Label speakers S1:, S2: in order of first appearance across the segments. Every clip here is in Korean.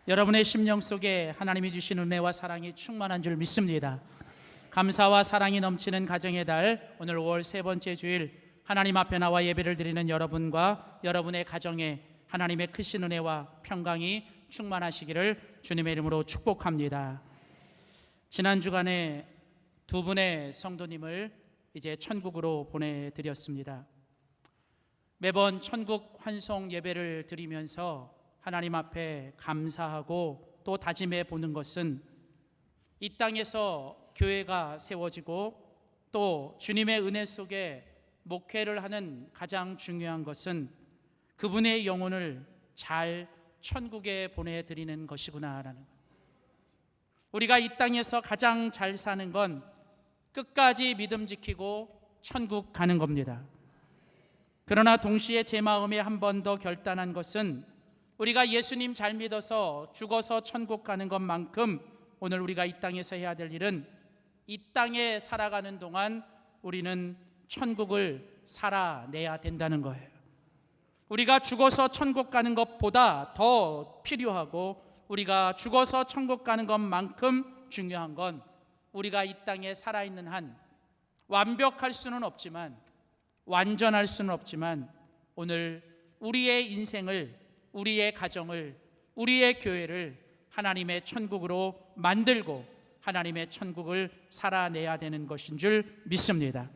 S1: 여러분의 심령 속에 하나님이 주신 은혜와 사랑이 충만한 줄 믿습니다. 감사와 사랑이 넘치는 가정의 달, 오늘 5월 세 번째 주일 하나님 앞에 나와 예배를 드리는 여러분과 여러분의 가정에 하나님의 크신 은혜와 평강이 충만하시기를 주님의 이름으로 축복합니다. 지난 주간에 두 분의 성도님을 이제 천국으로 보내드렸습니다. 매번 천국 환송 예배를 드리면서 하나님 앞에 감사하고 또 다짐해 보는 것은 이 땅에서 교회가 세워지고 또 주님의 은혜 속에 목회를 하는 가장 중요한 것은 그분의 영혼을 잘 천국에 보내드리는 것이구나라는 것. 우리가 이 땅에서 가장 잘 사는 건 끝까지 믿음 지키고 천국 가는 겁니다. 그러나 동시에 제 마음에 한 번 더 결단한 것은 우리가 예수님 잘 믿어서 죽어서 천국 가는 것만큼 오늘 우리가 이 땅에서 해야 될 일은 이 땅에 살아가는 동안 우리는 천국을 살아내야 된다는 거예요. 우리가 죽어서 천국 가는 것보다 더 필요하고 우리가 죽어서 천국 가는 것만큼 중요한 건 우리가 이 땅에 살아있는 한 완벽할 수는 없지만 완전할 수는 없지만 오늘 우리의 인생을, 우리의 가정을, 우리의 교회를 하나님의 천국으로 만들고 하나님의 천국을 살아내야 되는 것인 줄 믿습니다.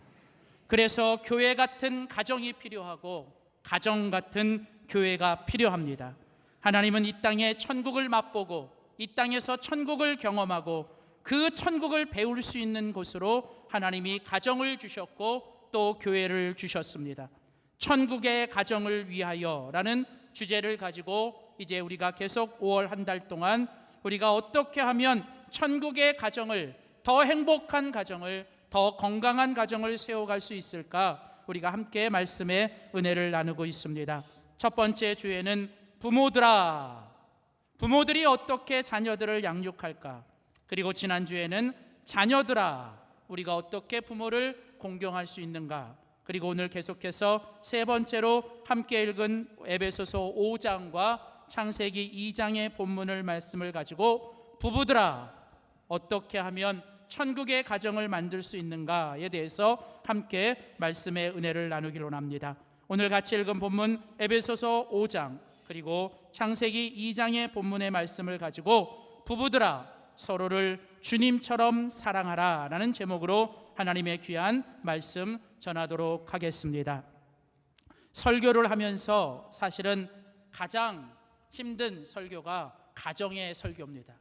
S1: 그래서 교회 같은 가정이 필요하고 가정 같은 교회가 필요합니다. 하나님은 이 땅에 천국을 맛보고 이 땅에서 천국을 경험하고 그 천국을 배울 수 있는 곳으로 하나님이 가정을 주셨고 또 교회를 주셨습니다. 천국의 가정을 위하여라는 주제를 가지고 이제 우리가 계속 5월 한 달 동안 우리가 어떻게 하면 천국의 가정을, 더 행복한 가정을, 더 건강한 가정을 세워갈 수 있을까 우리가 함께 말씀의 은혜를 나누고 있습니다. 첫 번째 주에는 부모들아, 부모들이 어떻게 자녀들을 양육할까, 그리고 지난주에는 자녀들아, 우리가 어떻게 부모를 공경할 수 있는가, 그리고 오늘 계속해서 세 번째로 함께 읽은 에베소서 5장과 창세기 2장의 본문을 말씀을 가지고 부부들아 어떻게 하면 천국의 가정을 만들 수 있는가에 대해서 함께 말씀의 은혜를 나누기로 합니다. 오늘 같이 읽은 본문 에베소서 5장 그리고 창세기 2장의 본문의 말씀을 가지고 부부들아 서로를 주님처럼 사랑하라 라는 제목으로 하나님의 귀한 말씀 전하도록 하겠습니다. 설교를 하면서 사실은 가장 힘든 설교가 가정의 설교입니다.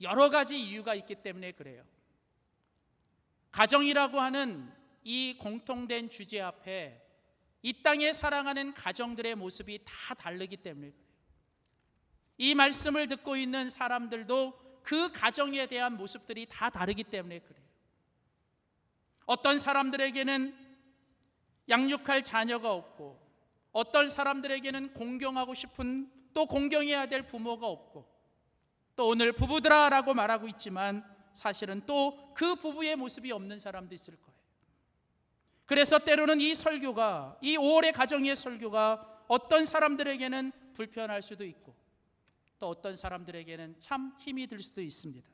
S1: 여러 가지 이유가 있기 때문에 그래요. 가정이라고 하는 이 공통된 주제 앞에 이 땅에 살아가는 가정들의 모습이 다 다르기 때문에 그래요. 이 말씀을 듣고 있는 사람들도 그 가정에 대한 모습들이 다 다르기 때문에 그래요. 어떤 사람들에게는 양육할 자녀가 없고 어떤 사람들에게는 공경하고 싶은 또 공경해야 될 부모가 없고 또 오늘 부부들아 라고 말하고 있지만 사실은 또 그 부부의 모습이 없는 사람도 있을 거예요. 그래서 때로는 이 설교가, 이 5월의 가정의 설교가 어떤 사람들에게는 불편할 수도 있고 또 어떤 사람들에게는 참 힘이 들 수도 있습니다.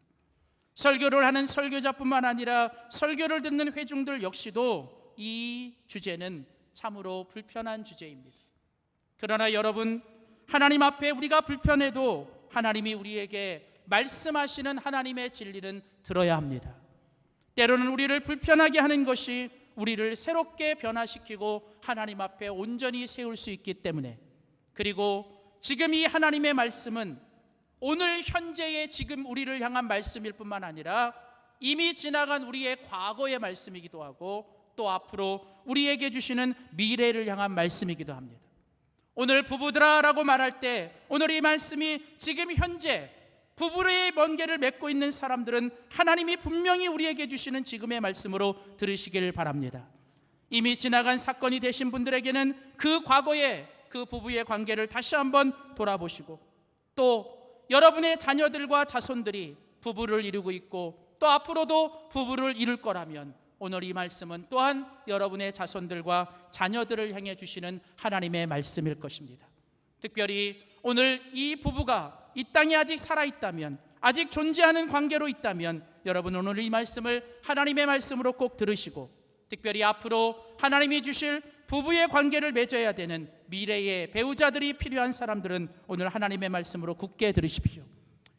S1: 설교를 하는 설교자뿐만 아니라 설교를 듣는 회중들 역시도 이 주제는 참으로 불편한 주제입니다. 그러나 여러분, 하나님 앞에 우리가 불편해도 하나님이 우리에게 말씀하시는 하나님의 진리는 들어야 합니다. 때로는 우리를 불편하게 하는 것이 우리를 새롭게 변화시키고 하나님 앞에 온전히 세울 수 있기 때문에, 그리고 지금 이 하나님의 말씀은 오늘 현재의 지금 우리를 향한 말씀일 뿐만 아니라 이미 지나간 우리의 과거의 말씀이기도 하고 또 앞으로 우리에게 주시는 미래를 향한 말씀이기도 합니다. 오늘 부부들아 라고 말할 때 오늘 이 말씀이 지금 현재 부부의 번개를 맺고 있는 사람들은 하나님이 분명히 우리에게 주시는 지금의 말씀으로 들으시길 바랍니다. 이미 지나간 사건이 되신 분들에게는 그 과거의 그 부부의 관계를 다시 한번 돌아보시고 또 여러분의 자녀들과 자손들이 부부를 이루고 있고 또 앞으로도 부부를 이룰 거라면 오늘 이 말씀은 또한 여러분의 자손들과 자녀들을 향해 주시는 하나님의 말씀일 것입니다. 특별히 오늘 이 부부가 이 땅에 아직 살아있다면, 아직 존재하는 관계로 있다면 여러분 오늘 이 말씀을 하나님의 말씀으로 꼭 들으시고, 특별히 앞으로 하나님이 주실 부부의 관계를 맺어야 되는 미래의 배우자들이 필요한 사람들은 오늘 하나님의 말씀으로 굳게 들으십시오.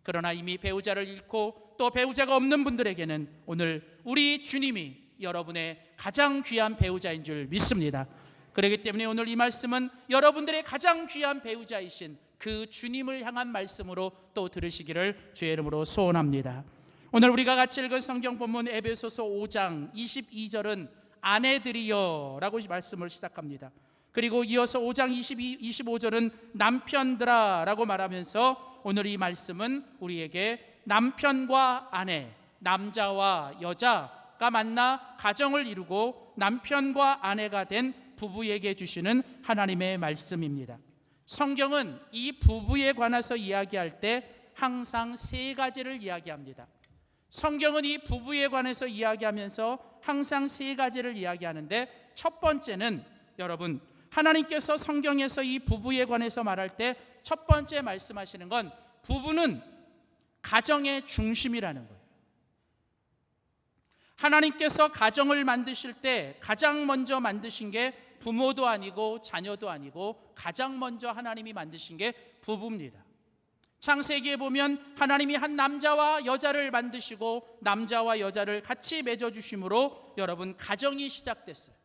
S1: 그러나 이미 배우자를 잃고 또 배우자가 없는 분들에게는 오늘 우리 주님이 여러분의 가장 귀한 배우자인 줄 믿습니다. 그렇기 때문에 오늘 이 말씀은 여러분들의 가장 귀한 배우자이신 그 주님을 향한 말씀으로 또 들으시기를 주의 이름으로 소원합니다. 오늘 우리가 같이 읽은 성경 본문 에베소서 5장 22절은 아내들이여 라고 말씀을 시작합니다. 그리고 이어서 5장 25절은 남편들아 라고 말하면서 오늘 이 말씀은 우리에게 남편과 아내, 남자와 여자가 만나 가정을 이루고 남편과 아내가 된 부부에게 주시는 하나님의 말씀입니다. 성경은 이 부부에 관해서 이야기할 때 항상 세 가지를 이야기합니다. 성경은 이 부부에 관해서 이야기하면서 항상 세 가지를 이야기하는데, 첫 번째는 여러분 하나님께서 성경에서 이 부부에 관해서 말할 때 첫 번째 말씀하시는 건 부부는 가정의 중심이라는 거예요. 하나님께서 가정을 만드실 때 가장 먼저 만드신 게 부모도 아니고 자녀도 아니고 가장 먼저 하나님이 만드신 게 부부입니다. 창세기에 보면 하나님이 한 남자와 여자를 만드시고 남자와 여자를 같이 맺어주심으로 여러분 가정이 시작됐어요.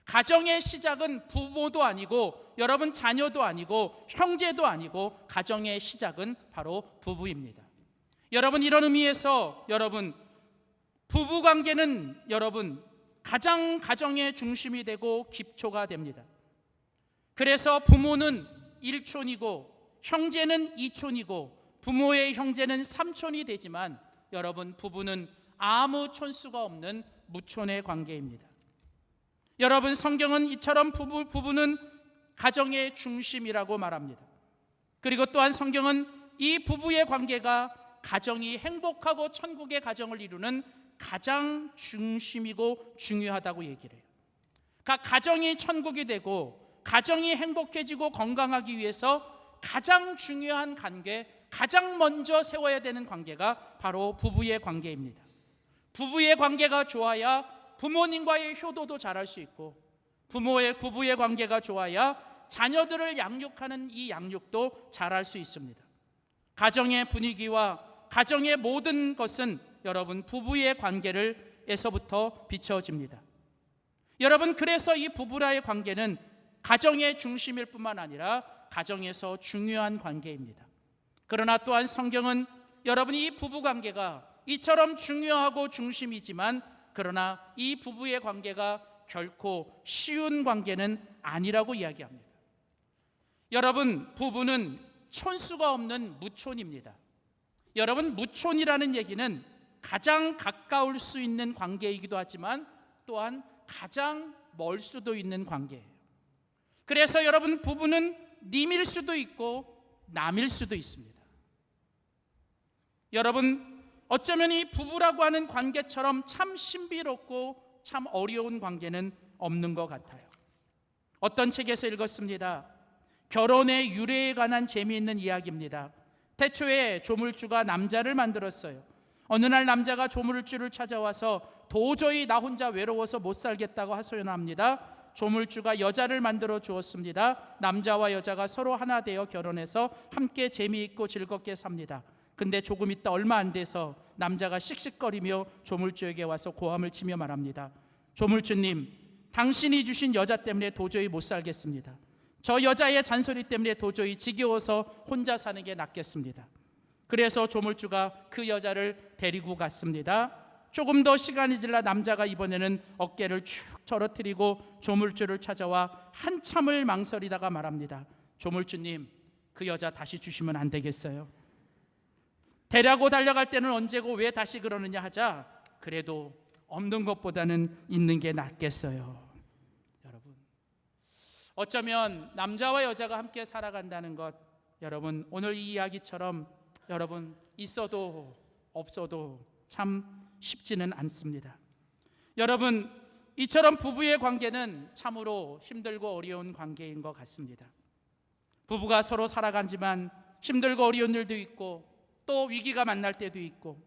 S1: 가정의 시작은 부모도 아니고 여러분 자녀도 아니고 형제도 아니고 가정의 시작은 바로 부부입니다. 여러분 이런 의미에서 여러분 부부관계는 여러분 가장 가정의 중심이 되고 기초가 됩니다. 그래서 부모는 1촌이고 형제는 2촌이고 부모의 형제는 3촌이 되지만 여러분 부부는 아무 촌수가 없는 무촌의 관계입니다. 여러분 성경은 이처럼 부부는 가정의 중심이라고 말합니다. 그리고 또한 성경은 이 부부의 관계가 가정이 행복하고 천국의 가정을 이루는 가장 중심이고 중요하다고 얘기를 해요. 그러니까 가정이 천국이 되고 가정이 행복해지고 건강하기 위해서 가장 중요한 관계, 가장 먼저 세워야 되는 관계가 바로 부부의 관계입니다. 부부의 관계가 좋아야 부모님과의 효도도 잘할 수 있고 부부의 관계가 좋아야 자녀들을 양육하는 이 양육도 잘할 수 있습니다. 가정의 분위기와 가정의 모든 것은 여러분 부부의 관계에서부터 비춰집니다. 여러분 그래서 이 부부라의 관계는 가정의 중심일 뿐만 아니라 가정에서 중요한 관계입니다. 그러나 또한 성경은 여러분 이 부부관계가 이처럼 중요하고 중심이지만 그러나 이 부부의 관계가 결코 쉬운 관계는 아니라고 이야기합니다. 여러분 부부는 촌수가 없는 무촌입니다. 여러분 무촌이라는 얘기는 가장 가까울 수 있는 관계이기도 하지만 또한 가장 멀 수도 있는 관계예요. 그래서 여러분 부부는 님일 수도 있고 남일 수도 있습니다. 여러분 어쩌면 이 부부라고 하는 관계처럼 참 신비롭고 참 어려운 관계는 없는 것 같아요. 어떤 책에서 읽었습니다. 결혼의 유래에 관한 재미있는 이야기입니다. 태초에 조물주가 남자를 만들었어요. 어느 날 남자가 조물주를 찾아와서 도저히 나 혼자 외로워서 못 살겠다고 하소연합니다. 조물주가 여자를 만들어 주었습니다. 남자와 여자가 서로 하나 되어 결혼해서 함께 재미있고 즐겁게 삽니다. 근데 조금 있다 얼마 안 돼서 남자가 씩씩거리며 조물주에게 와서 고함을 치며 말합니다. 조물주님, 당신이 주신 여자 때문에 도저히 못 살겠습니다. 저 여자의 잔소리 때문에 도저히 지겨워서 혼자 사는 게 낫겠습니다. 그래서 조물주가 그 여자를 데리고 갔습니다. 조금 더 시간이 지나 남자가 이번에는 어깨를 축 떨어뜨리고 조물주를 찾아와 한참을 망설이다가 말합니다. 조물주님, 그 여자 다시 주시면 안 되겠어요? 데려고 달려갈 때는 언제고 왜 다시 그러느냐 하자, 그래도 없는 것보다는 있는 게 낫겠어요. 여러분 어쩌면 남자와 여자가 함께 살아간다는 것, 여러분 오늘 이 이야기처럼 여러분 있어도 없어도 참 쉽지는 않습니다. 여러분 이처럼 부부의 관계는 참으로 힘들고 어려운 관계인 것 같습니다. 부부가 서로 살아가지만 힘들고 어려운 일도 있고, 또 위기가 만날 때도 있고,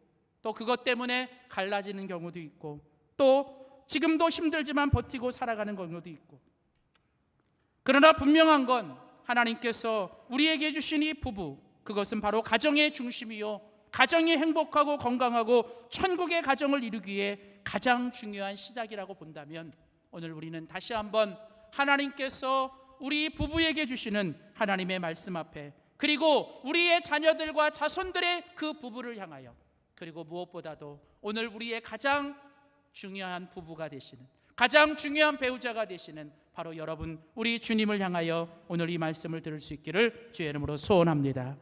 S1: 또 그것 때문에 갈라지는 경우도 있고, 또 지금도 힘들지만 버티고 살아가는 경우도 있고. 그러나 분명한 건 하나님께서 우리에게 주신 이 부부, 그것은 바로 가정의 중심이요, 가정이 행복하고 건강하고 천국의 가정을 이루기 위해 가장 중요한 시작이라고 본다면, 오늘 우리는 다시 한번 하나님께서 우리 부부에게 주시는 하나님의 말씀 앞에, 그리고 우리의 자녀들과 자손들의 그 부부를 향하여, 그리고 무엇보다도 오늘 우리의 가장 중요한 부부가 되시는, 가장 중요한 배우자가 되시는 바로 여러분, 우리 주님을 향하여 오늘 이 말씀을 들을 수 있기를 주의 이름으로 소원합니다.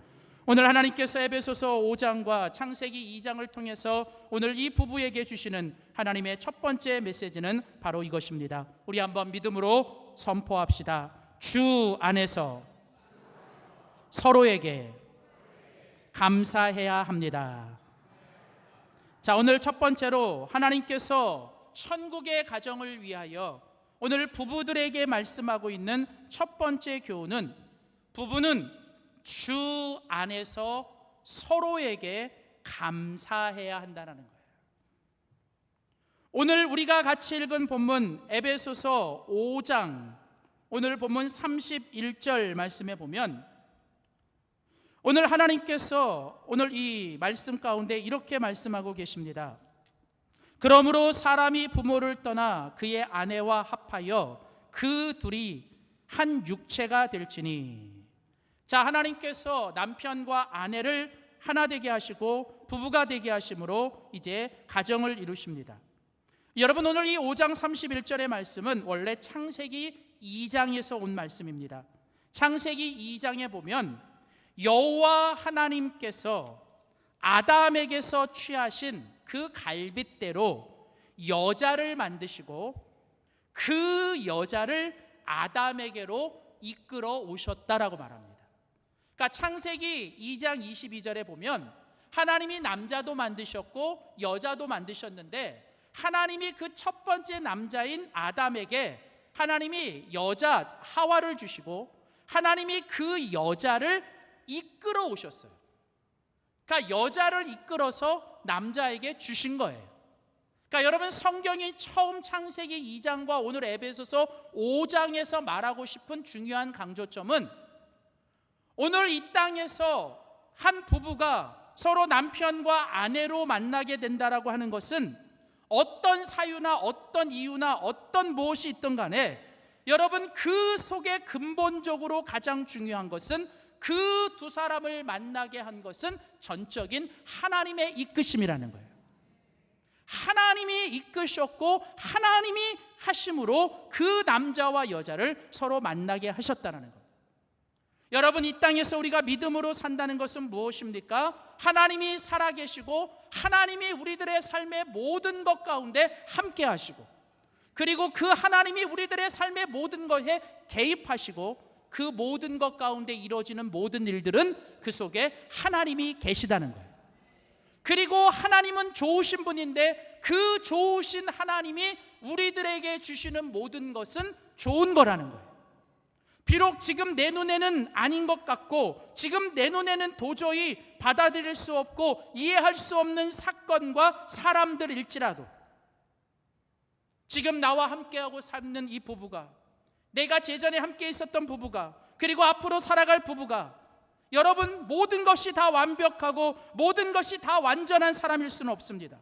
S1: 오늘 하나님께서 에베소서 5장과 창세기 2장을 통해서 오늘 이 부부에게 주시는 하나님의 첫 번째 메시지는 바로 이것입니다. 우리 한번 믿음으로 선포합시다. 주 안에서 서로에게 감사해야 합니다. 자, 오늘 첫 번째로 하나님께서 천국의 가정을 위하여 오늘 부부들에게 말씀하고 있는 첫 번째 교훈은, 부부는 주 안에서 서로에게 감사해야 한다는 거예요. 오늘 우리가 같이 읽은 본문 에베소서 5장 오늘 본문 31절 말씀에 보면, 오늘 하나님께서 오늘 이 말씀 가운데 이렇게 말씀하고 계십니다. 그러므로 사람이 부모를 떠나 그의 아내와 합하여 그 둘이 한 육체가 될지니. 자, 하나님께서 남편과 아내를 하나 되게 하시고 부부가 되게 하심으로 이제 가정을 이루십니다. 여러분, 오늘 이 5장 31절의 말씀은 원래 창세기 2장에서 온 말씀입니다. 창세기 2장에 보면 여호와 하나님께서 아담에게서 취하신 그 갈빗대로 여자를 만드시고 그 여자를 아담에게로 이끌어 오셨다라고 말합니다. 그러니까 창세기 2장 22절에 보면 하나님이 남자도 만드셨고 여자도 만드셨는데, 하나님이 그 첫 번째 남자인 아담에게 하나님이 여자 하와를 주시고 하나님이 그 여자를 이끌어 오셨어요. 그러니까 여자를 이끌어서 남자에게 주신 거예요. 그러니까 여러분, 성경이 처음 창세기 2장과 오늘 에베소서 5장에서 말하고 싶은 중요한 강조점은, 오늘 이 땅에서 한 부부가 서로 남편과 아내로 만나게 된다라고 하는 것은 어떤 사유나 어떤 이유나 어떤 무엇이 있든 간에 여러분, 그 속에 근본적으로 가장 중요한 것은, 그 두 사람을 만나게 한 것은 전적인 하나님의 이끄심이라는 거예요. 하나님이 이끄셨고 하나님이 하심으로 그 남자와 여자를 서로 만나게 하셨다는 거예요. 여러분, 이 땅에서 우리가 믿음으로 산다는 것은 무엇입니까? 하나님이 살아계시고 하나님이 우리들의 삶의 모든 것 가운데 함께 하시고, 그리고 그 하나님이 우리들의 삶의 모든 것에 개입하시고, 그 모든 것 가운데 이루어지는 모든 일들은 그 속에 하나님이 계시다는 거예요. 그리고 하나님은 좋으신 분인데 그 좋으신 하나님이 우리들에게 주시는 모든 것은 좋은 거라는 거예요. 비록 지금 내 눈에는 아닌 것 같고, 지금 내 눈에는 도저히 받아들일 수 없고 이해할 수 없는 사건과 사람들일지라도, 지금 나와 함께하고 삶는 이 부부가, 내가 제전에 함께 있었던 부부가, 그리고 앞으로 살아갈 부부가, 여러분, 모든 것이 다 완벽하고 모든 것이 다 완전한 사람일 수는 없습니다.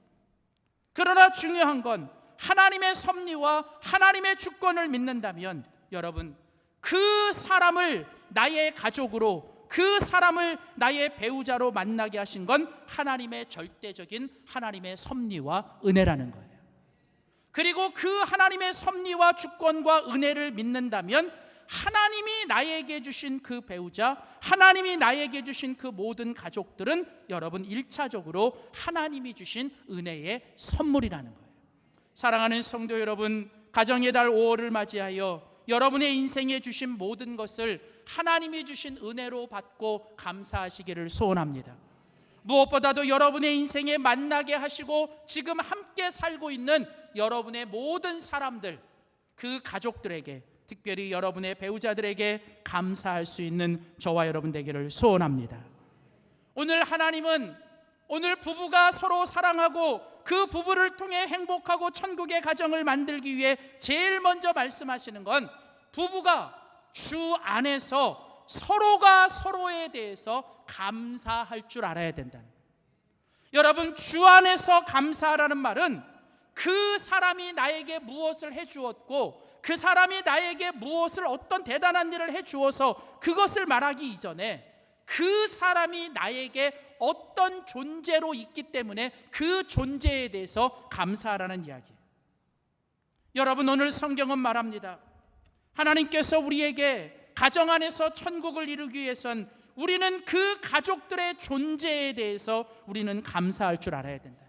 S1: 그러나 중요한 건 하나님의 섭리와 하나님의 주권을 믿는다면, 여러분, 그 사람을 나의 가족으로, 그 사람을 나의 배우자로 만나게 하신 건 하나님의 절대적인 하나님의 섭리와 은혜라는 거예요. 그리고 그 하나님의 섭리와 주권과 은혜를 믿는다면, 하나님이 나에게 주신 그 배우자, 하나님이 나에게 주신 그 모든 가족들은 여러분, 1차적으로 하나님이 주신 은혜의 선물이라는 거예요. 사랑하는 성도 여러분, 가정의 달 5월을 맞이하여 여러분의 인생에 주신 모든 것을 하나님이 주신 은혜로 받고 감사하시기를 소원합니다. 무엇보다도 여러분의 인생에 만나게 하시고 지금 함께 살고 있는 여러분의 모든 사람들, 그 가족들에게 특별히 여러분의 배우자들에게 감사할 수 있는 저와 여러분 되기를 소원합니다. 오늘 하나님은 오늘 부부가 서로 사랑하고 그 부부를 통해 행복하고 천국의 가정을 만들기 위해 제일 먼저 말씀하시는 건 부부가 주 안에서 서로가 서로에 대해서 감사할 줄 알아야 된다는 거예요. 여러분, 주 안에서 감사하라는 말은 그 사람이 나에게 무엇을 해주었고 그 사람이 나에게 무엇을 어떤 대단한 일을 해주어서 그것을 말하기 이전에 그 사람이 나에게 어떤 존재로 있기 때문에 그 존재에 대해서 감사하라는 이야기예요. 여러분, 오늘 성경은 말합니다. 하나님께서 우리에게 가정 안에서 천국을 이루기 위해선 우리는 그 가족들의 존재에 대해서 우리는 감사할 줄 알아야 된다.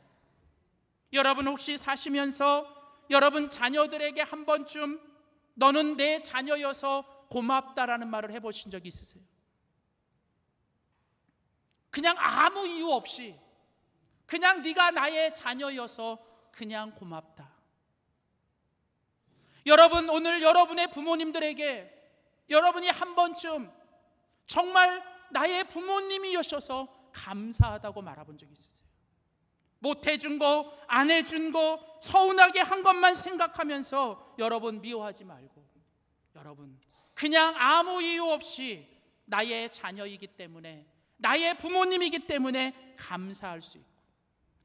S1: 여러분, 혹시 사시면서 여러분 자녀들에게 한 번쯤 너는 내 자녀여서 고맙다라는 말을 해보신 적 있으세요? 그냥 아무 이유 없이 그냥 네가 나의 자녀여서 그냥 고맙다. 여러분, 오늘 여러분의 부모님들에게 여러분이 한 번쯤 정말 나의 부모님이셔서 감사하다고 말해본 적 있으세요? 못해준 거, 안 해준 거, 서운하게 한 것만 생각하면서 여러분 미워하지 말고, 여러분 그냥 아무 이유 없이 나의 자녀이기 때문에, 나의 부모님이기 때문에 감사할 수 있고,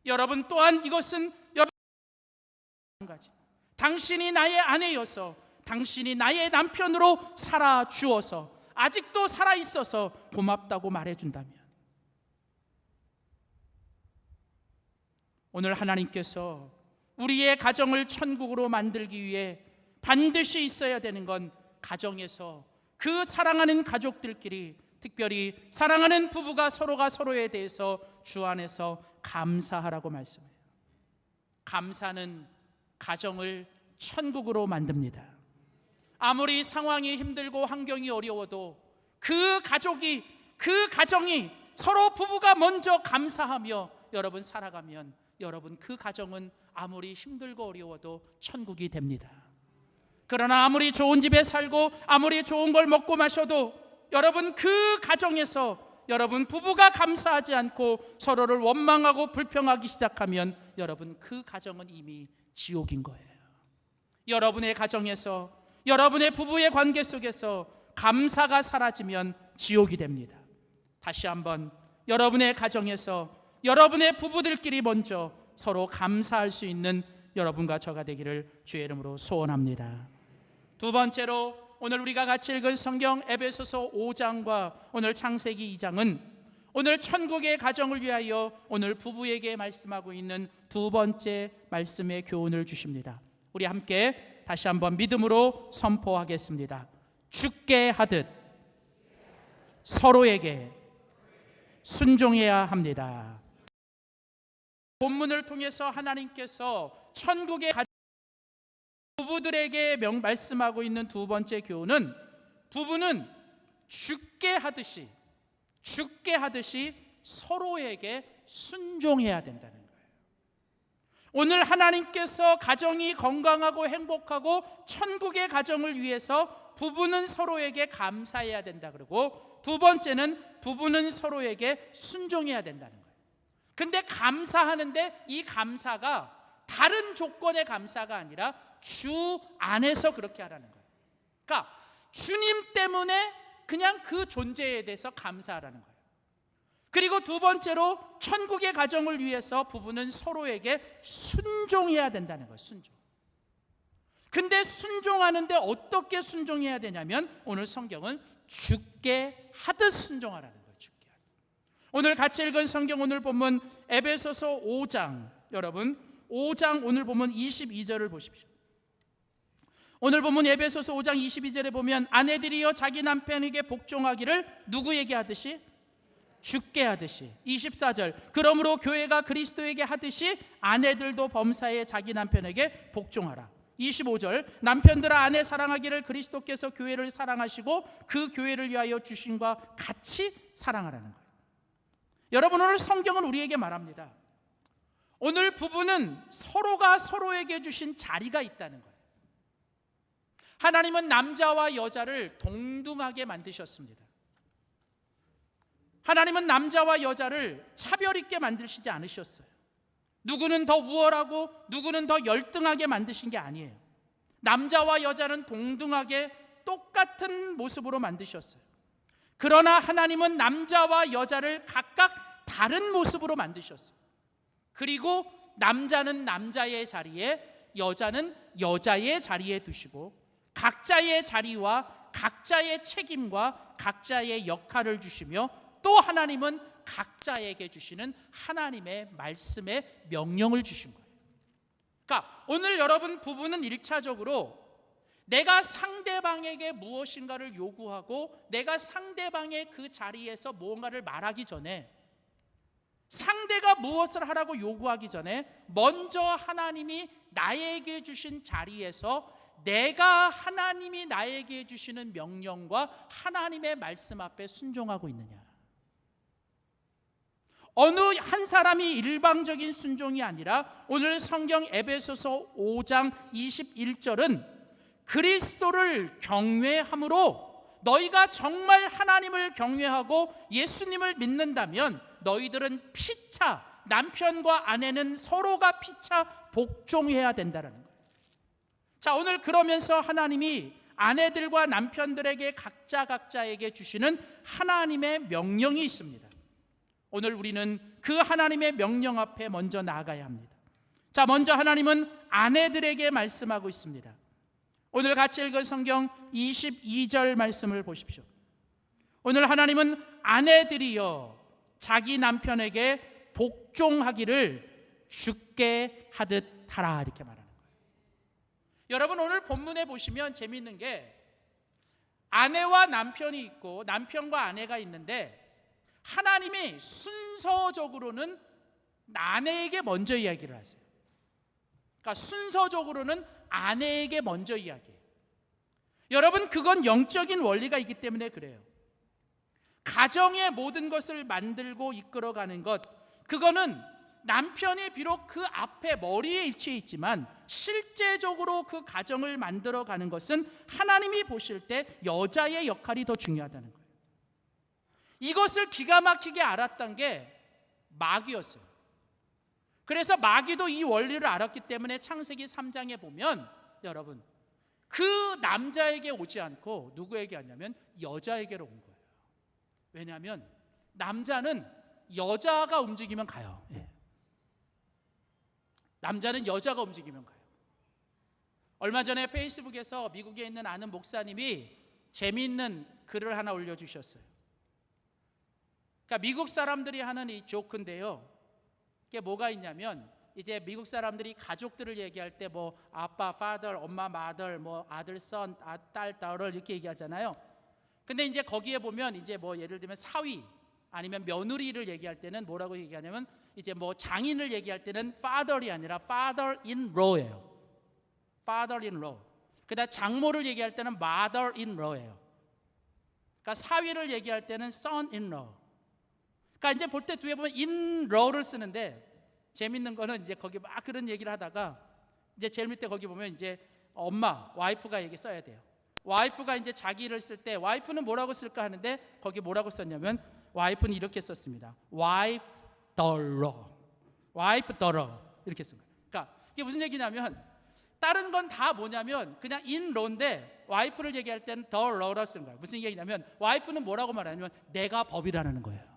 S1: 여러분 또한 이것은 한 가지, 당신이 나의 아내여서, 당신이 나의 남편으로 살아주어서 아직도 살아있어서 고맙다고 말해준다면, 오늘 하나님께서 우리의 가정을 천국으로 만들기 위해 반드시 있어야 되는 건 가정에서 그 사랑하는 가족들끼리, 특별히 사랑하는 부부가 서로가 서로에 대해서 주 안에서 감사하라고 말씀해요. 감사는 가정을 천국으로 만듭니다. 아무리 상황이 힘들고 환경이 어려워도 그 가정이 서로 부부가 먼저 감사하며 여러분 살아가면 여러분 그 가정은 아무리 힘들고 어려워도 천국이 됩니다. 그러나 아무리 좋은 집에 살고 아무리 좋은 걸 먹고 마셔도 여러분 그 가정에서 여러분 부부가 감사하지 않고 서로를 원망하고 불평하기 시작하면 여러분 그 가정은 이미 지옥인 거예요. 여러분의 가정에서, 여러분의 부부의 관계 속에서 감사가 사라지면 지옥이 됩니다. 다시 한번 여러분의 가정에서 여러분의 부부들끼리 먼저 서로 감사할 수 있는 여러분과 저가 되기를 주의 이름으로 소원합니다. 두 번째로 오늘 우리가 같이 읽은 성경 에베소서 5장과 오늘 창세기 2장은 오늘 천국의 가정을 위하여 오늘 부부에게 말씀하고 있는 두 번째 말씀의 교훈을 주십니다. 우리 함께 다시 한번 믿음으로 선포하겠습니다. 주께 하듯 서로에게 순종해야 합니다. 본문을 통해서 하나님께서 천국의 부부들에게 말씀하고 있는 두 번째 교훈은 부부는 주께 하듯이 서로에게 순종해야 된다는 거예요. 오늘 하나님께서 가정이 건강하고 행복하고 천국의 가정을 위해서 부부는 서로에게 감사해야 된다. 그리고 두 번째는 부부는 서로에게 순종해야 된다는 거예요. 근데 감사하는데 이 감사가 다른 조건의 감사가 아니라 주 안에서 그렇게 하라는 거예요. 그러니까 주님 때문에 그냥 그 존재에 대해서 감사하라는 거예요. 그리고 두 번째로 천국의 가정을 위해서 부부는 서로에게 순종해야 된다는 거예요. 순종. 근데 순종하는데 어떻게 순종해야 되냐면 오늘 성경은 주께 하듯 순종하라는 거예요. 주께 하듯. 오늘 같이 읽은 성경 오늘 본문 에베소서 5장, 여러분 5장 오늘 본문 22절을 보십시오. 오늘 본문 에베소서 5장 22절에 보면 아내들이여 자기 남편에게 복종하기를 누구에게 하듯이? 주께 하듯이. 24절 그러므로 교회가 그리스도에게 하듯이 아내들도 범사에 자기 남편에게 복종하라. 25절 남편들아 아내 사랑하기를 그리스도께서 교회를 사랑하시고 그 교회를 위하여 주심과 같이 사랑하라는 거예요. 여러분 오늘 성경은 우리에게 말합니다. 오늘 부부는 서로가 서로에게 주신 자리가 있다는 거예요. 하나님은 남자와 여자를 동등하게 만드셨습니다. 하나님은 남자와 여자를 차별 있게 만드시지 않으셨어요. 누구는 더 우월하고 누구는 더 열등하게 만드신 게 아니에요. 남자와 여자는 동등하게 똑같은 모습으로 만드셨어요. 그러나 하나님은 남자와 여자를 각각 다른 모습으로 만드셨어요. 그리고 남자는 남자의 자리에, 여자는 여자의 자리에 두시고 각자의 자리와 각자의 책임과 각자의 역할을 주시며, 또 하나님은 각자에게 주시는 하나님의 말씀의 명령을 주신 거예요. 그러니까 오늘 여러분 부부는 1차적으로 내가 상대방에게 무엇인가를 요구하고 내가 상대방의 그 자리에서 무언가를 말하기 전에, 상대가 무엇을 하라고 요구하기 전에 먼저 하나님이 나에게 주신 자리에서 내가 하나님이 나에게 주시는 명령과 하나님의 말씀 앞에 순종하고 있느냐. 어느 한 사람이 일방적인 순종이 아니라 오늘 성경 에베소서 5장 21절은 그리스도를 경외함으로, 너희가 정말 하나님을 경외하고 예수님을 믿는다면 너희들은 피차, 남편과 아내는 서로가 피차 복종해야 된다는 거예요. 자, 오늘 그러면서 하나님이 아내들과 남편들에게 각자에게 주시는 하나님의 명령이 있습니다. 오늘 우리는 그 하나님의 명령 앞에 먼저 나아가야 합니다. 자, 먼저 하나님은 아내들에게 말씀하고 있습니다. 오늘 같이 읽은 성경 22절 말씀을 보십시오. 오늘 하나님은 아내들이여 자기 남편에게 복종하기를 주께 하듯 하라, 이렇게 말하는 거예요. 여러분, 오늘 본문에 보시면 재미있는 게 아내와 남편이 있고 남편과 아내가 있는데, 하나님이 순서적으로는 아내에게 먼저 이야기를 하세요. 그러니까 순서적으로는 아내에게 먼저 이야기해요. 여러분, 그건 영적인 원리가 있기 때문에 그래요. 가정의 모든 것을 만들고 이끌어가는 것, 그거는 남편이 비록 그 앞에 머리에 위치해 있지만 실제적으로 그 가정을 만들어가는 것은 하나님이 보실 때 여자의 역할이 더 중요하다는 거예요. 이것을 기가 막히게 알았던 게 마귀였어요. 그래서 마귀도 이 원리를 알았기 때문에 창세기 3장에 보면 여러분, 그 남자에게 오지 않고 누구에게 왔냐면 여자에게로 온 거예요. 왜냐하면 남자는 여자가 움직이면 가요. 남자는 여자가 움직이면 가요. 얼마 전에 페이스북에서 미국에 있는 아는 목사님이 재미있는 글을 하나 올려주셨어요. 그러니까 미국 사람들이 하는 이 조크인데요, 이게 뭐가 있냐면, 이제 미국 사람들이 가족들을 얘기할 때 뭐 아빠, father, 엄마, mother, 뭐 아들, son, 딸, daughter 이렇게 얘기하잖아요. 근데 이제 거기에 보면 이제 뭐 예를 들면 사위 아니면 며느리를 얘기할 때는 뭐라고 얘기하냐면, 이제 뭐 장인을 얘기할 때는 father이 아니라 father-in-law예요. father-in-law. 그다음 장모를 얘기할 때는 mother-in-law예요. 그러니까 사위를 얘기할 때는 son-in-law. 그러니까 이제 볼 때 뒤에 보면 in-law를 쓰는데, 재밌는 거는 이제 거기 막 그런 얘기를 하다가 이제 제일 밑에 거기 보면 이제 엄마, 와이프가 얘기 써야 돼요. 와이프가 이제 자기를 쓸 때 와이프는 뭐라고 쓸까 하는데 거기 뭐라고 썼냐면 와이프는 이렇게 썼습니다. wife daughter, wife daughter 이렇게 쓴 거예요. 그러니까 이게 무슨 얘기냐면 다른 건 다 뭐냐면 그냥 in-law인데 와이프를 얘기할 때는 daughter로 쓴 거예요. 무슨 얘기냐면 와이프는 뭐라고 말하냐면 내가 법이라는 거예요.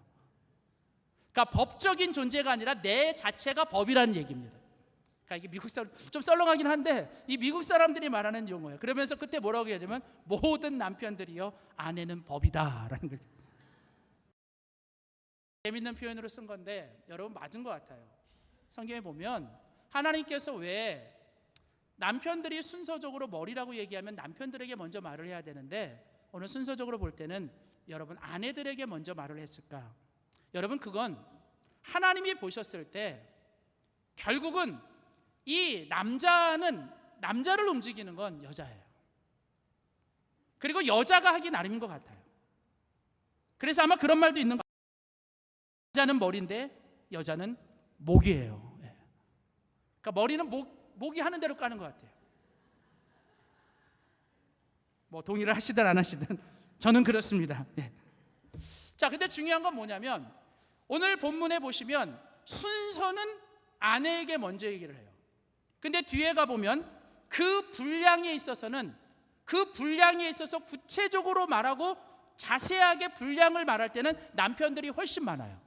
S1: 그러니까 법적인 존재가 아니라 내 자체가 법이라는 얘기입니다. 그러니까 이게 미국 사람 좀 썰렁하긴 한데 이 미국 사람들이 말하는 용어예요. 그러면서 그때 뭐라고 해야 되면 모든 남편들이요 아내는 법이다라는 거예요. 재밌는 표현으로 쓴 건데 여러분 맞은 것 같아요. 성경에 보면 하나님께서 왜 남편들이 순서적으로 머리라고 얘기하면 남편들에게 먼저 말을 해야 되는데 오늘 순서적으로 볼 때는 여러분 아내들에게 먼저 말을 했을까? 여러분 그건 하나님이 보셨을 때 결국은 이 남자를 움직이는 건 여자예요. 그리고 여자가 하기 나름인 것 같아요. 그래서 아마 그런 말도 있는 것 같아요. 남자는 머리인데 여자는 목이에요. 그러니까 머리는 목이 하는 대로 까는 것 같아요. 뭐 동의를 하시든 안 하시든 저는 그렇습니다. 예. 자, 근데 중요한 건 뭐냐면 오늘 본문에 보시면 순서는 아내에게 먼저 얘기를 해요. 근데 뒤에 가보면 그 분량에 있어서는 그 분량에 있어서 구체적으로 말하고 자세하게 분량을 말할 때는 남편들이 훨씬 많아요.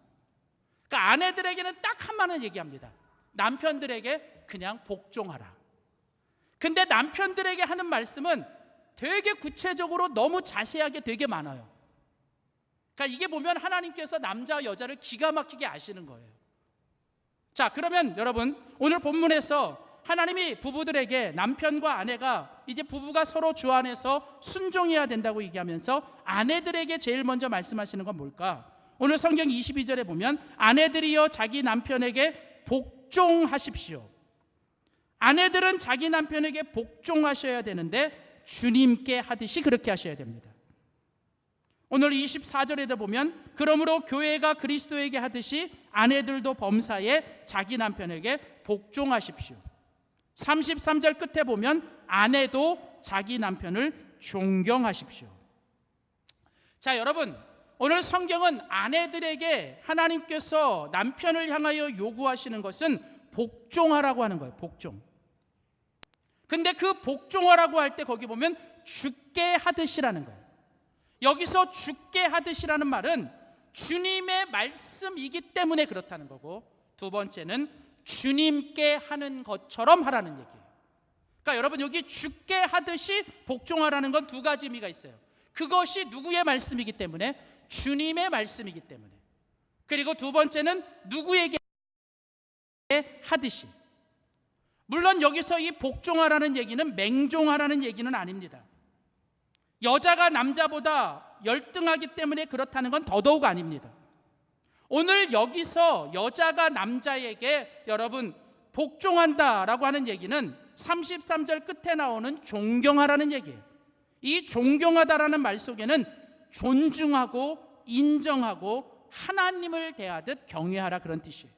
S1: 그러니까 아내들에게는 딱 한마디만 얘기합니다. 남편들에게 그냥 복종하라. 근데 남편들에게 하는 말씀은 되게 구체적으로 너무 자세하게 되게 많아요. 그러니까 이게 보면 하나님께서 남자와 여자를 기가 막히게 아시는 거예요. 자, 그러면 여러분 오늘 본문에서 하나님이 부부들에게 남편과 아내가 이제 부부가 서로 주 안에서 순종해야 된다고 얘기하면서 아내들에게 제일 먼저 말씀하시는 건 뭘까? 오늘 성경 22절에 보면 아내들이여 자기 남편에게 복종하십시오. 아내들은 자기 남편에게 복종하셔야 되는데 주님께 하듯이 그렇게 하셔야 됩니다. 오늘 24절에도 보면 그러므로 교회가 그리스도에게 하듯이 아내들도 범사에 자기 남편에게 복종하십시오. 33절 끝에 보면 아내도 자기 남편을 존경하십시오. 자, 여러분 오늘 성경은 아내들에게 하나님께서 남편을 향하여 요구하시는 것은 복종하라고 하는 거예요. 복종. 근데 그 복종하라고 할 때 거기 보면 주께 하듯이라는 거예요. 여기서 주께 하듯이라는 말은 주님의 말씀이기 때문에 그렇다는 거고, 두 번째는 주님께 하는 것처럼 하라는 얘기예요. 그러니까 여러분 여기 주께 하듯이 복종하라는 건 두 가지 의미가 있어요. 그것이 누구의 말씀이기 때문에? 주님의 말씀이기 때문에. 그리고 두 번째는 누구에게 하듯이. 물론 여기서 이 복종하라는 얘기는 맹종하라는 얘기는 아닙니다. 여자가 남자보다 열등하기 때문에 그렇다는 건 더더욱 아닙니다. 오늘 여기서 여자가 남자에게 여러분 복종한다라고 하는 얘기는 33절 끝에 나오는 존경하라는 얘기예요. 이 존경하다라는 말 속에는 존중하고 인정하고 하나님을 대하듯 경외하라 그런 뜻이에요.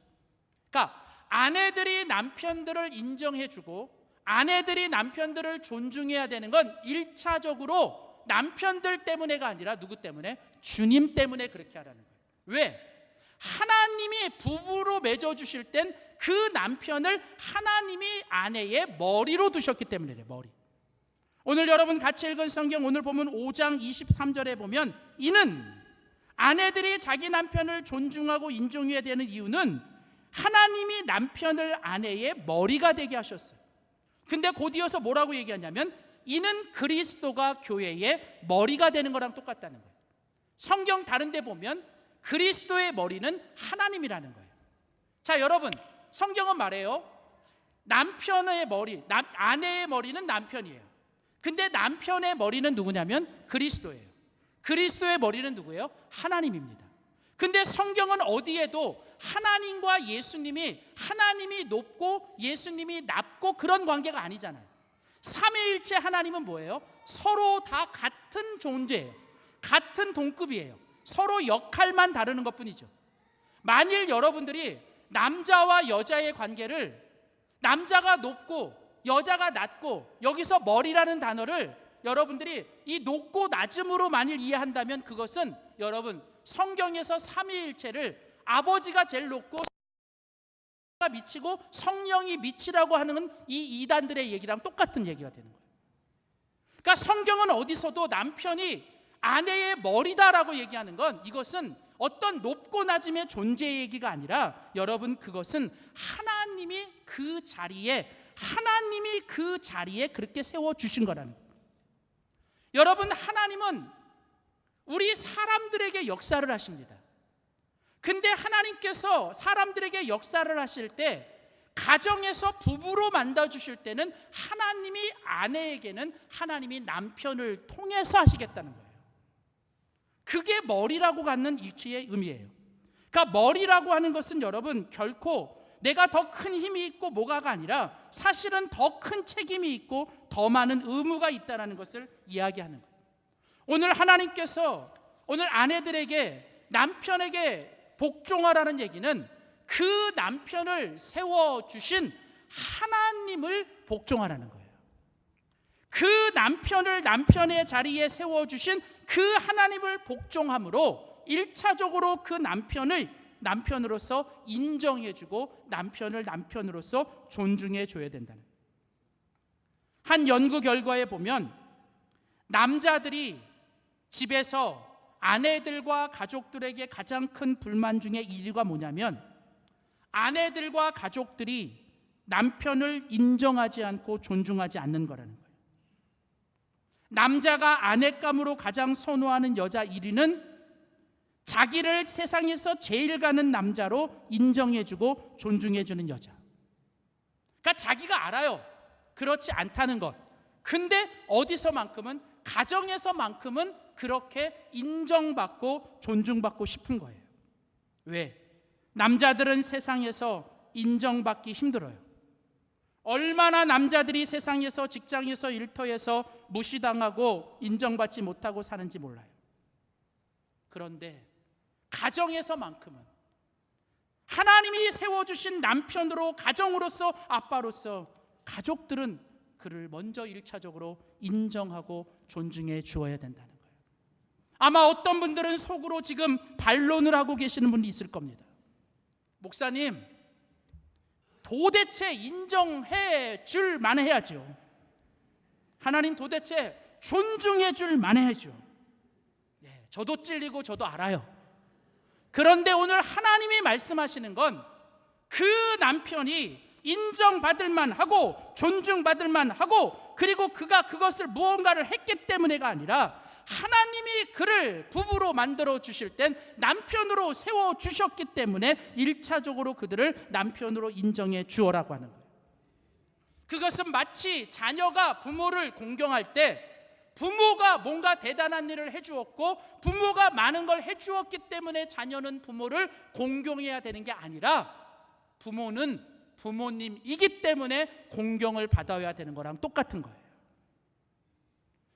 S1: 그러니까 아내들이 남편들을 인정해주고 아내들이 남편들을 존중해야 되는 건 1차적으로 남편들 때문에가 아니라 누구 때문에? 주님 때문에 그렇게 하라는 거예요. 왜? 하나님이 부부로 맺어주실 땐 그 남편을 하나님이 아내의 머리로 두셨기 때문에 그래요. 머리. 오늘 여러분 같이 읽은 성경 오늘 보면 5장 23절에 보면 이는 아내들이 자기 남편을 존중하고 인정해야 되는 이유는 하나님이 남편을 아내의 머리가 되게 하셨어요. 근데 곧 이어서 뭐라고 얘기하냐면 이는 그리스도가 교회의 머리가 되는 거랑 똑같다는 거예요. 성경 다른 데 보면 그리스도의 머리는 하나님이라는 거예요. 자, 여러분 성경은 말해요. 남편의 머리, 아내의 머리는 남편이에요. 근데 남편의 머리는 누구냐면 그리스도예요. 그리스도의 머리는 누구예요? 하나님입니다. 근데 성경은 어디에도 하나님과 예수님이 하나님이 높고 예수님이 낮고 그런 관계가 아니잖아요. 삼위일체 하나님은 뭐예요? 서로 다 같은 존재예요. 같은 동급이에요. 서로 역할만 다르는 것뿐이죠. 만일 여러분들이 남자와 여자의 관계를 남자가 높고 여자가 낮고 여기서 머리라는 단어를 여러분들이 이 높고 낮음으로 만일 이해한다면 그것은 여러분 성경에서 삼위일체를 아버지가 제일 높고 성령이 미치고 성령이 미치라고 하는 이 이단들의 얘기랑 똑같은 얘기가 되는 거예요. 그러니까 성경은 어디서도 남편이 아내의 머리다라고 얘기하는 건 이것은 어떤 높고 낮음의 존재 얘기가 아니라 여러분 그것은 하나님이 그 자리에 그렇게 세워주신 거라는 거예요. 여러분 하나님은 우리 사람들에게 역사를 하십니다. 근데 하나님께서 사람들에게 역사를 하실 때 가정에서 부부로 만나주실 때는 하나님이 아내에게는 하나님이 남편을 통해서 하시겠다는 거예요. 그게 머리라고 갖는 위치의 의미예요. 그러니까 머리라고 하는 것은 여러분 결코 내가 더 큰 힘이 있고 뭐가가 아니라 사실은 더 큰 책임이 있고 더 많은 의무가 있다는 것을 이야기하는 거예요. 오늘 하나님께서 오늘 아내들에게 남편에게 복종하라는 얘기는 그 남편을 세워주신 하나님을 복종하라는 거예요. 그 남편을 남편의 자리에 세워주신 그 하나님을 복종함으로 1차적으로 그 남편을 남편으로서 인정해주고 남편을 남편으로서 존중해줘야 된다는 거예요. 한 연구 결과에 보면 남자들이 집에서 아내들과 가족들에게 가장 큰 불만 중에 1위가 뭐냐면 아내들과 가족들이 남편을 인정하지 않고 존중하지 않는 거라는 거예요. 남자가 아내감으로 가장 선호하는 여자 1위는 자기를 세상에서 제일 가는 남자로 인정해주고 존중해주는 여자. 그러니까 자기가 알아요. 그렇지 않다는 것. 근데 어디서만큼은, 가정에서만큼은 그렇게 인정받고 존중받고 싶은 거예요. 왜? 남자들은 세상에서 인정받기 힘들어요. 얼마나 남자들이 세상에서, 직장에서, 일터에서 무시당하고 인정받지 못하고 사는지 몰라요. 그런데 가정에서만큼은 하나님이 세워주신 남편으로, 가정으로서, 아빠로서 가족들은 그를 먼저 1차적으로 인정하고 존중해 주어야 된다는 거예요. 아마 어떤 분들은 속으로 지금 반론을 하고 계시는 분이 있을 겁니다. 목사님, 도대체 인정해 줄 만해야죠. 하나님 도대체 존중해 줄 만해야죠. 네, 저도 찔리고 저도 알아요. 그런데 오늘 하나님이 말씀하시는 건 그 남편이 인정받을 만하고 존중받을 만하고, 그리고 그가 그것을 무언가를 했기 때문에가 아니라 하나님이 그를 부부로 만들어 주실 땐 남편으로 세워 주셨기 때문에 1차적으로 그들을 남편으로 인정해 주어라고 하는 거예요. 그것은 마치 자녀가 부모를 공경할 때 부모가 뭔가 대단한 일을 해주었고 부모가 많은 걸 해주었기 때문에 자녀는 부모를 공경해야 되는 게 아니라 부모는 부모님이기 때문에 공경을 받아야 되는 거랑 똑같은 거예요.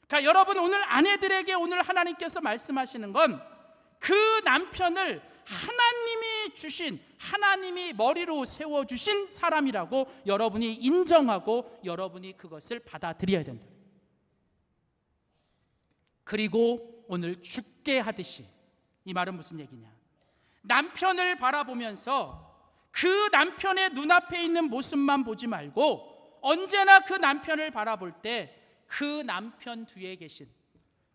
S1: 그러니까 여러분, 오늘 아내들에게 오늘 하나님께서 말씀하시는 건 그 남편을 하나님이 주신, 하나님이 머리로 세워주신 사람이라고 여러분이 인정하고 여러분이 그것을 받아들여야 된다. 그리고 오늘 죽게 하듯이, 이 말은 무슨 얘기냐? 남편을 바라보면서 그 남편의 눈앞에 있는 모습만 보지 말고 언제나 그 남편을 바라볼 때 그 남편 뒤에 계신,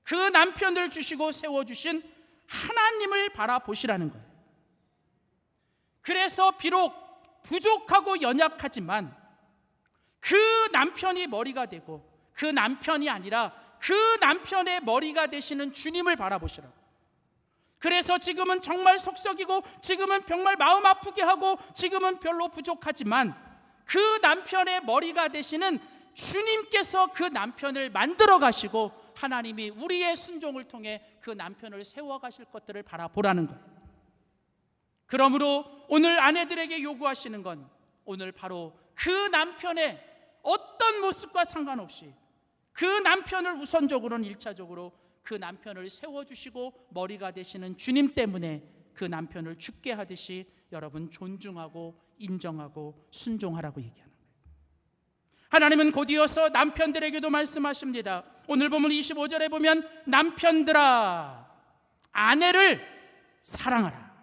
S1: 그 남편을 주시고 세워주신 하나님을 바라보시라는 거예요. 그래서 비록 부족하고 연약하지만 그 남편이 머리가 되고, 그 남편이 아니라 그 남편의 머리가 되시는 주님을 바라보시라고. 그래서 지금은 정말 속썩이고, 지금은 정말 마음 아프게 하고, 지금은 별로 부족하지만 그 남편의 머리가 되시는 주님께서 그 남편을 만들어 가시고 하나님이 우리의 순종을 통해 그 남편을 세워 가실 것들을 바라보라는 거예요. 그러므로 오늘 아내들에게 요구하시는 건 오늘 바로 그 남편의 어떤 모습과 상관없이 그 남편을 우선적으로는 1차적으로 그 남편을 세워주시고 머리가 되시는 주님 때문에 그 남편을 죽게 하듯이 여러분 존중하고 인정하고 순종하라고 얘기하는 거예요. 하나님은 곧이어서 남편들에게도 말씀하십니다. 오늘 보면 25절에 보면 남편들아 아내를 사랑하라.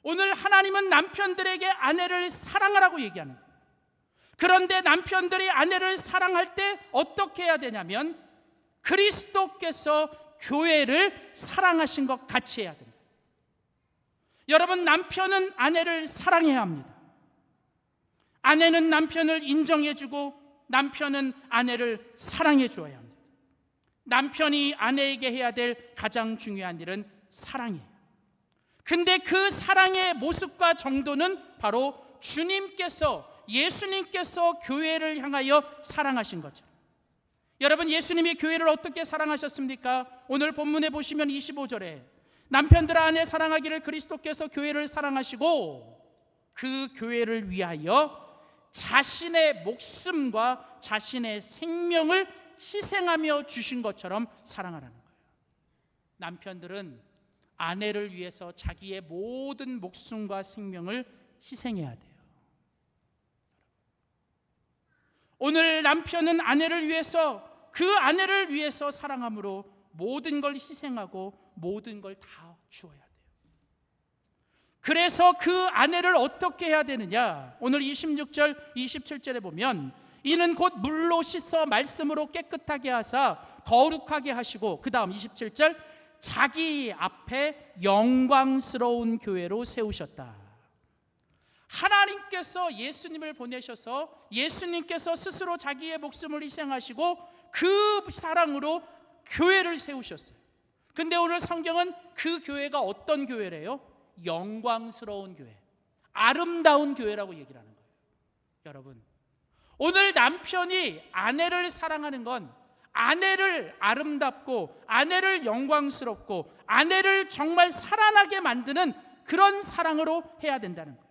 S1: 오늘 하나님은 남편들에게 아내를 사랑하라고 얘기하는 거예요. 그런데 남편들이 아내를 사랑할 때 어떻게 해야 되냐면 그리스도께서 교회를 사랑하신 것 같이 해야 됩니다. 여러분, 남편은 아내를 사랑해야 합니다. 아내는 남편을 인정해주고 남편은 아내를 사랑해 주어야 합니다. 남편이 아내에게 해야 될 가장 중요한 일은 사랑이에요. 근데 그 사랑의 모습과 정도는 바로 주님께서, 예수님께서 교회를 향하여 사랑하신 거죠. 여러분, 예수님이 교회를 어떻게 사랑하셨습니까? 오늘 본문에 보시면 25절에 남편들아 아내 사랑하기를 그리스도께서 교회를 사랑하시고 그 교회를 위하여 자신의 목숨과 자신의 생명을 희생하며 주신 것처럼 사랑하라는 거예요. 남편들은 아내를 위해서 자기의 모든 목숨과 생명을 희생해야 돼요. 오늘 남편은 아내를 위해서 그 아내를 위해서 사랑함으로 모든 걸 희생하고 모든 걸 다 주어야 돼요. 그래서 그 아내를 어떻게 해야 되느냐? 오늘 26절 27절에 보면 이는 곧 물로 씻어 말씀으로 깨끗하게 하사 거룩하게 하시고, 그 다음 27절 자기 앞에 영광스러운 교회로 세우셨다. 하나님께서 예수님을 보내셔서 예수님께서 스스로 자기의 목숨을 희생하시고 그 사랑으로 교회를 세우셨어요. 근데 오늘 성경은 그 교회가 어떤 교회래요? 영광스러운 교회, 아름다운 교회라고 얘기를 하는 거예요. 여러분, 오늘 남편이 아내를 사랑하는 건 아내를 아름답고 아내를 영광스럽고 아내를 정말 살아나게 만드는 그런 사랑으로 해야 된다는 거예요.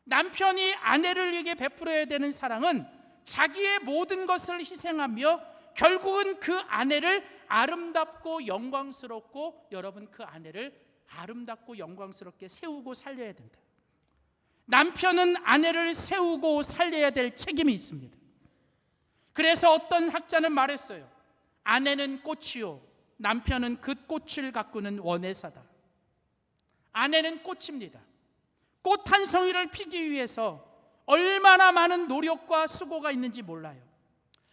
S1: 남편이 아내를 위해 베풀어야 되는 사랑은 자기의 모든 것을 희생하며 결국은 그 아내를 아름답고 영광스럽고, 여러분, 그 아내를 아름답고 영광스럽게 세우고 살려야 된다. 남편은 아내를 세우고 살려야 될 책임이 있습니다. 그래서 어떤 학자는 말했어요. 아내는 꽃이요, 남편은 그 꽃을 가꾸는 원예사다. 아내는 꽃입니다. 꽃 한 성이를 피기 위해서 얼마나 많은 노력과 수고가 있는지 몰라요.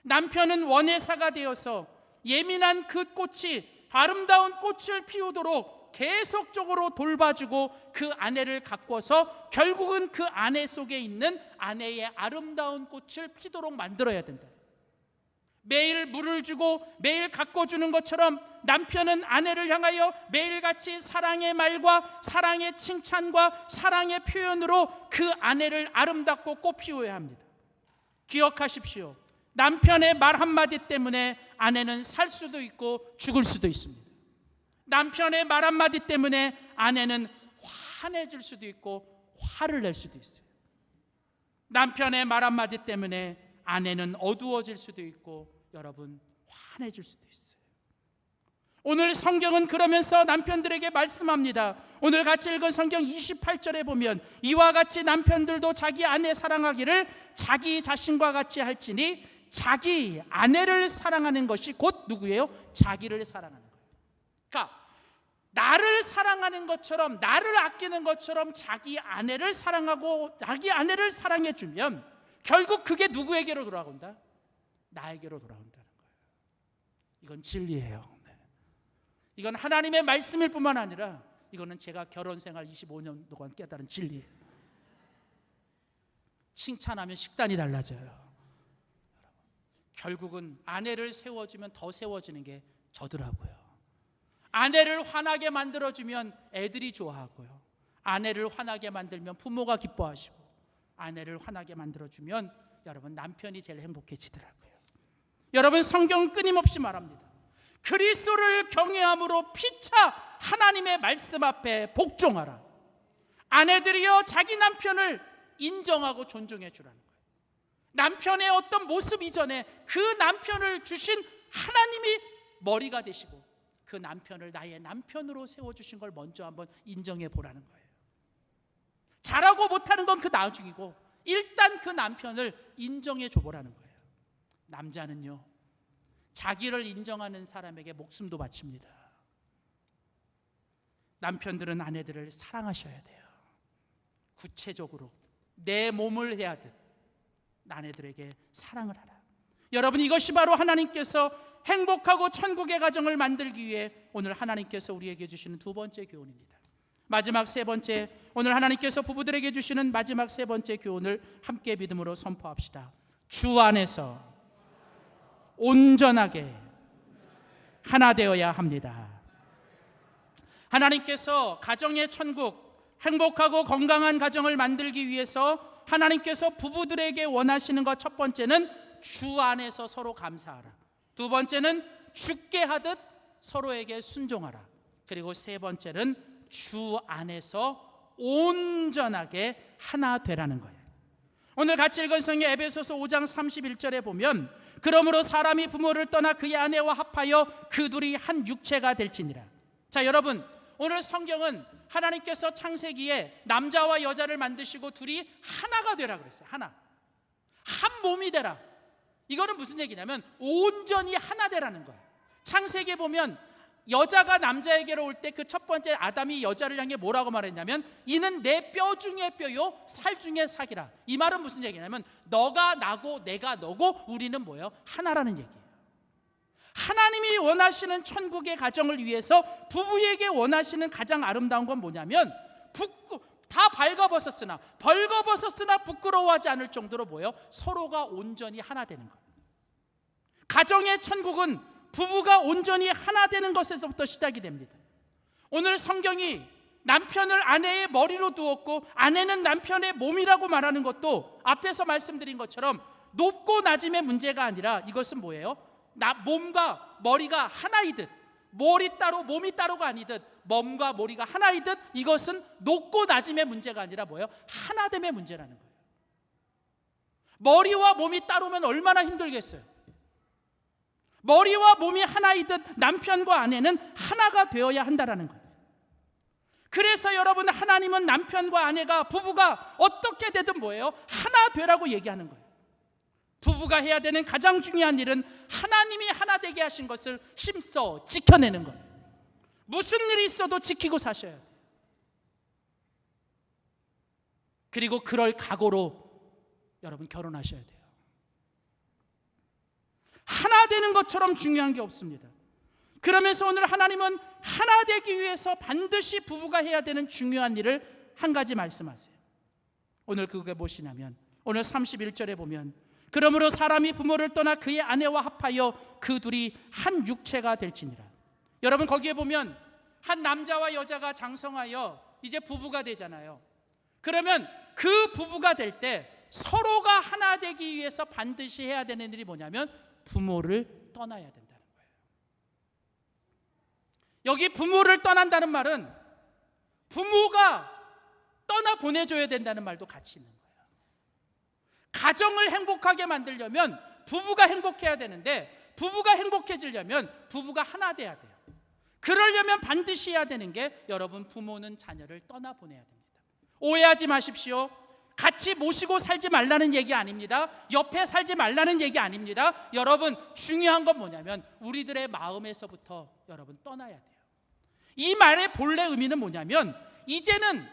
S1: 남편은 원예사가 되어서 예민한 그 꽃이 아름다운 꽃을 피우도록 계속적으로 돌봐주고 그 아내를 가꿔서 결국은 그 아내 속에 있는 아내의 아름다운 꽃을 피도록 만들어야 된다. 매일 물을 주고 매일 가꿔주는 것처럼 남편은 아내를 향하여 매일같이 사랑의 말과 사랑의 칭찬과 사랑의 표현으로 그 아내를 아름답고 꽃피워야 합니다. 기억하십시오. 남편의 말 한마디 때문에 아내는 살 수도 있고 죽을 수도 있습니다. 남편의 말 한마디 때문에 아내는 화내질 수도 있고 화를 낼 수도 있어요. 남편의 말 한마디 때문에 아내는 어두워질 수도 있고, 여러분, 화내질 수도 있어요. 오늘 성경은 그러면서 남편들에게 말씀합니다. 오늘 같이 읽은 성경 28절에 보면 이와 같이 남편들도 자기 아내 사랑하기를 자기 자신과 같이 할지니, 자기 아내를 사랑하는 것이 곧 누구예요? 자기를 사랑하는 거예요. 그러니까 나를 사랑하는 것처럼, 나를 아끼는 것처럼 자기 아내를 사랑하고 자기 아내를 사랑해 주면 결국 그게 누구에게로 돌아온다? 나에게로 돌아온다는 거예요. 이건 진리예요. 네. 이건 하나님의 말씀일 뿐만 아니라 이거는 제가 결혼 생활 25년 동안 깨달은 진리예요. 칭찬하면 식단이 달라져요. 결국은 아내를 세워주면 더 세워지는 게 저더라고요. 아내를 화나게 만들어주면 애들이 좋아하고요. 아내를 화나게 만들면 부모가 기뻐하시고, 아내를 화나게 만들어주면 여러분 남편이 제일 행복해지더라고요. 여러분, 성경은 끊임없이 말합니다. 그리스도를 경외함으로 피차 하나님의 말씀 앞에 복종하라. 아내들이여 자기 남편을 인정하고 존중해 주라는 거예요. 남편의 어떤 모습 이전에 그 남편을 주신 하나님이 머리가 되시고 그 남편을 나의 남편으로 세워주신 걸 먼저 한번 인정해 보라는 거예요. 잘하고 못하는 건 그 나중이고 일단 그 남편을 인정해 줘보라는 거예요. 남자는요, 자기를 인정하는 사람에게 목숨도 바칩니다. 남편들은 아내들을 사랑하셔야 돼요. 구체적으로 내 몸을 해야 듯 아내들에게 사랑을 하라. 여러분, 이것이 바로 하나님께서 행복하고 천국의 가정을 만들기 위해 오늘 하나님께서 우리에게 주시는 두 번째 교훈입니다. 마지막 세 번째, 오늘 하나님께서 부부들에게 주시는 마지막 세 번째 교훈을 함께 믿음으로 선포합시다. 주 안에서 온전하게 하나 되어야 합니다. 하나님께서 가정의 천국, 행복하고 건강한 가정을 만들기 위해서 하나님께서 부부들에게 원하시는 것, 첫 번째는 주 안에서 서로 감사하라. 두 번째는 주께 하듯 서로에게 순종하라. 그리고 세 번째는 주 안에서 온전하게 하나 되라는 거예요. 오늘 같이 읽은 성경 에베소서 5장 31절에 보면 그러므로 사람이 부모를 떠나 그의 아내와 합하여 그 둘이 한 육체가 될지니라. 자, 여러분, 오늘 성경은 하나님께서 창세기에 남자와 여자를 만드시고 둘이 하나가 되라 그랬어요. 하나, 한 몸이 되라. 이거는 무슨 얘기냐면 온전히 하나 되라는 거예요. 창세기에 보면 여자가 남자에게로 올 때 그 첫 번째 아담이 여자를 향해 뭐라고 말했냐면 이는 내 뼈 중에 뼈요 살 중에 살이라. 이 말은 무슨 얘기냐면 너가 나고 내가 너고 우리는 뭐예요? 하나라는 얘기예요. 하나님이 원하시는 천국의 가정을 위해서 부부에게 원하시는 가장 아름다운 건 뭐냐면 다 벌거벗었으나 부끄러워하지 않을 정도로 뭐예요? 서로가 온전히 하나 되는 거예요. 가정의 천국은 부부가 온전히 하나 되는 것에서부터 시작이 됩니다. 오늘 성경이 남편을 아내의 머리로 두었고 아내는 남편의 몸이라고 말하는 것도 앞에서 말씀드린 것처럼 높고 낮음의 문제가 아니라 이것은 뭐예요? 몸과 머리가 하나이듯, 머리 따로 몸이 따로가 아니듯 몸과 머리가 하나이듯 이것은 높고 낮음의 문제가 아니라 뭐예요? 하나됨의 문제라는 거예요. 머리와 몸이 따로면 얼마나 힘들겠어요. 머리와 몸이 하나이듯 남편과 아내는 하나가 되어야 한다라는 거예요. 그래서 여러분, 하나님은 남편과 아내가 부부가 어떻게 되든 뭐예요? 하나 되라고 얘기하는 거예요. 부부가 해야 되는 가장 중요한 일은 하나님이 하나 되게 하신 것을 힘써 지켜내는 거예요. 무슨 일이 있어도 지키고 사셔야 돼요. 그리고 그럴 각오로 여러분 결혼하셔야 돼요. 하나 되는 것처럼 중요한 게 없습니다. 그러면서 오늘 하나님은 하나 되기 위해서 반드시 부부가 해야 되는 중요한 일을 한 가지 말씀하세요. 오늘 그게 무엇이냐면 오늘 31절에 보면 그러므로 사람이 부모를 떠나 그의 아내와 합하여 그 둘이 한 육체가 될지니라. 여러분, 거기에 보면 한 남자와 여자가 장성하여 이제 부부가 되잖아요. 그러면 그 부부가 될 때 서로가 하나 되기 위해서 반드시 해야 되는 일이 뭐냐면 부모를 떠나야 된다는 거예요. 여기 부모를 떠난다는 말은 부모가 떠나 보내줘야 된다는 말도 같이 있는 거예요. 가정을 행복하게 만들려면 부부가 행복해야 되는데 부부가 행복해지려면 부부가 하나 돼야 돼요. 그러려면 반드시 해야 되는 게 여러분, 부모는 자녀를 떠나보내야 됩니다. 오해하지 마십시오. 같이 모시고 살지 말라는 얘기 아닙니다. 옆에 살지 말라는 얘기 아닙니다. 여러분, 중요한 건 뭐냐면 우리들의 마음에서부터 여러분 떠나야 돼요. 이 말의 본래 의미는 뭐냐면 이제는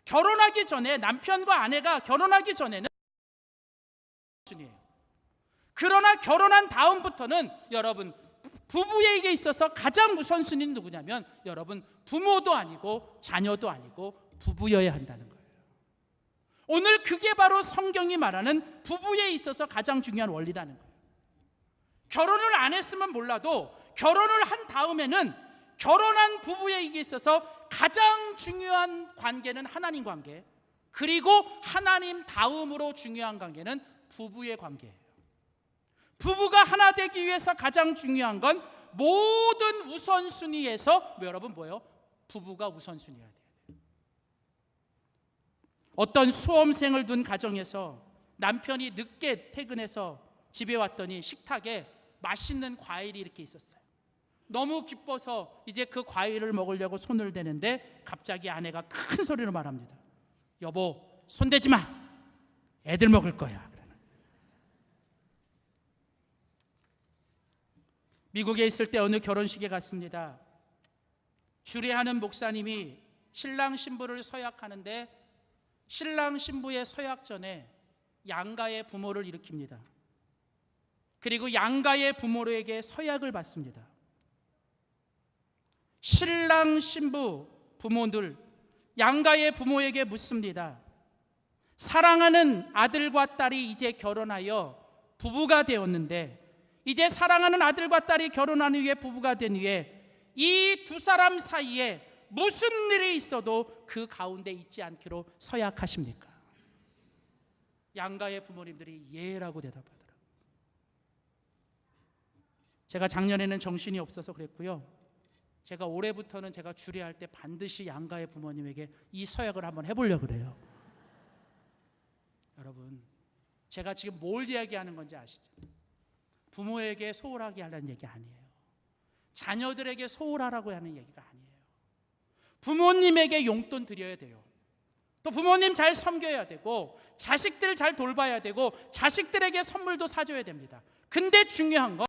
S1: 결혼하기 전에 남편과 아내가 결혼하기 전에는 우선순위예요. 그러나 결혼한 다음부터는 여러분 부부에게 있어서 가장 우선순위는 누구냐면 여러분 부모도 아니고 자녀도 아니고 부부여야 한다는 거예요. 오늘 그게 바로 성경이 말하는 부부에 있어서 가장 중요한 원리라는 거예요. 결혼을 안 했으면 몰라도 결혼을 한 다음에는 결혼한 부부에게 있어서 가장 중요한 관계는 하나님 관계, 그리고 하나님 다음으로 중요한 관계는 부부의 관계예요. 부부가 하나 되기 위해서 가장 중요한 건 모든 우선순위에서 여러분 뭐예요? 부부가 우선순위여야 돼요. 어떤 수험생을 둔 가정에서 남편이 늦게 퇴근해서 집에 왔더니 식탁에 맛있는 과일이 이렇게 있었어요. 너무 기뻐서 이제 그 과일을 먹으려고 손을 대는데 갑자기 아내가 큰 소리로 말합니다. 여보, 손대지 마. 애들 먹을 거야. 미국에 있을 때 어느 결혼식에 갔습니다. 주례하는 목사님이 신랑 신부를 서약하는데 신랑 신부의 서약 전에 양가의 부모를 일으킵니다. 그리고 양가의 부모에게 서약을 받습니다. 신랑 신부 부모들 양가의 부모에게 묻습니다. 사랑하는 아들과 딸이 이제 결혼하여 부부가 되었는데 이제 사랑하는 아들과 딸이 결혼한 후에 부부가 된 후에 이 두 사람 사이에 무슨 일이 있어도 그 가운데 있지 않기로 서약하십니까? 양가의 부모님들이 예라고 대답하더라고요. 제가 작년에는 정신이 없어서 그랬고요. 제가 올해부터는 제가 주례할 때 반드시 양가의 부모님에게 이 서약을 한번 해보려고 그래요. 여러분, 제가 지금 뭘 이야기하는 건지 아시죠? 부모에게 소홀하게 하라는 얘기 아니에요. 자녀들에게 소홀하라고 하는 얘기가 아니에요. 부모님에게 용돈 드려야 돼요. 또 부모님 잘 섬겨야 되고 자식들 잘 돌봐야 되고 자식들에게 선물도 사줘야 됩니다. 근데 중요한 건